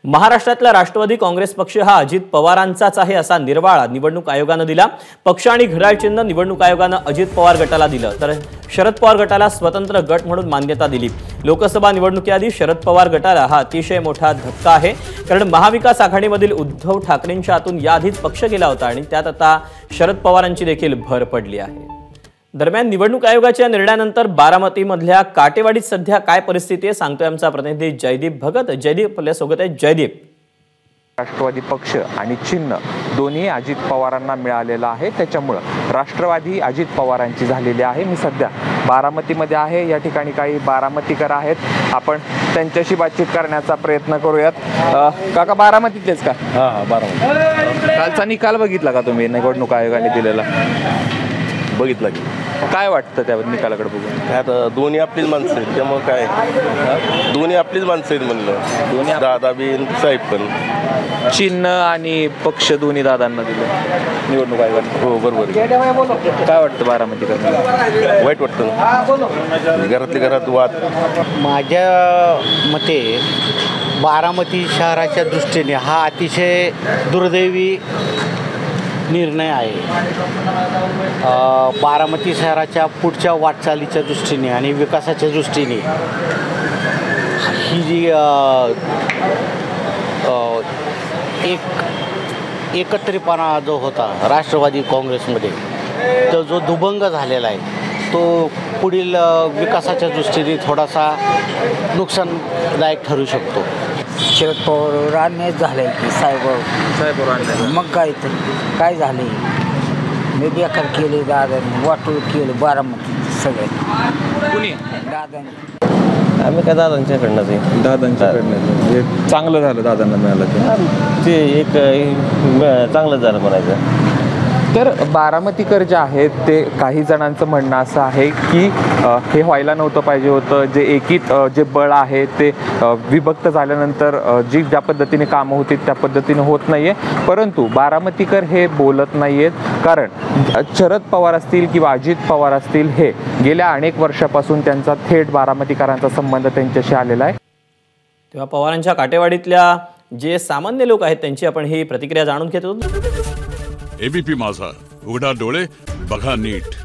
महाराष्ट्रातला राष्ट्रवादी काँग्रेस पक्ष हा अजित पवारांचाच आहे असा निर्वाळा निवडणूक आयोगाने दिला। पक्ष आणि घड्याळ चिन्ह निवडणूक आयोगाने अजित पवार गटाला दिलं, तर शरद पवार गटाला स्वतंत्र गट म्हणून मान्यता दिली। लोकसभा निवडणुकीआधी शरद पवार गटाला हा अतिशय मोठा धक्का आहे, कारण महाविकास आघाडीमधील उद्धव ठाकरेंच्या हातून याआधीच पक्ष गेला होता आणि त्यात आता शरद पवारांची देखील भर पडली आहे। दरम्यान निवडणूक आयोगाच्या निर्णयानंतर बारामतीमधल्या काटेवाडीत सध्या काय परिस्थिती आहे सांगतोय आमचा प्रतिनिधी जयदीप भगत। जयदीप आपल्या सोबत आहे। जयदीप, राष्ट्रवादी पक्ष आणि चिन्ह दोन्ही अजित पवारांना मिळालेलं आहे, त्याच्यामुळे राष्ट्रवादी अजित पवारांची झालेली आहे। मी सध्या बारामतीमध्ये आहे। या ठिकाणी काही बारामतीकर आहेत, आपण त्यांच्याशी बातचीत करण्याचा प्रयत्न करूयात। काका बारामतीतलेच का? हां, बारामती। कालचा निकाल बघितला का तुम्ही? निवडणूक आयोगाने दिलेला बघितला की काय वाटतं त्या निकालाकडे बघून? आता दोन्ही आपलीच माणसं आहेत, त्यामुळे काय दोन्ही आपलीच माणसं आहेत म्हणलं। दोन्ही दादा बिन साहेब पण चिन्ह आणि पक्ष दोन्ही दादांना दिलं निवडणूक आयोगाने। हो बरोबर। काय वाटतं बारामतीकर? वाईट वाटतं, घरातल्या घरात वाद। माझ्या मते बारामती शहराच्या दृष्टीने हा अतिशय दुर्दैवी निर्णय आहे। बारामती शहराच्या पुढच्या वाटचालीच्या दृष्टीने आणि विकासाच्या दृष्टीने ही जी एकत्रितपणा जो होता राष्ट्रवादी काँग्रेसमध्ये, तो जो दुभंग झालेला आहे तो पुढील विकासाच्या दृष्टीने थोडासा नुकसानदायक ठरू शकतो। शरद पवार अन्याय झालाय की साहेब मग काय झाले? मी बेकार केले दादांनी, वाटोळ केलं बारामती सगळे कुणी दादांनी। आम्ही काय दादांच्याकडनंच आहे। दादांच्याकडनं चांगलं झालं, दादांना मिळालं ते एक चांगलं झालं म्हणायचं। तर बारामतीकर जे आहेत ते काही जणांचं म्हणणं असं आहे की हे व्हायला नव्हतं पाहिजे होतं। जे एकीत जे बळ आहे ते विभक्त झाल्यानंतर जी ज्या पद्धतीने कामं होती त्या पद्धतीने होत नाही आहे। परंतु बारामतीकर हे बोलत नाही आहेत, कारण शरद पवार असतील किंवा अजित पवार असतील हे गेल्या अनेक वर्षापासून त्यांचा थेट बारामतीकरांचा संबंध त्यांच्याशी आलेला आहे। तेव्हा पवारांच्या काटेवाडीतल्या जे सामान्य लोक आहेत त्यांची आपण ही प्रतिक्रिया जाणून घेतो। एबीपी माझा, उघडा डोळे बघा नीट।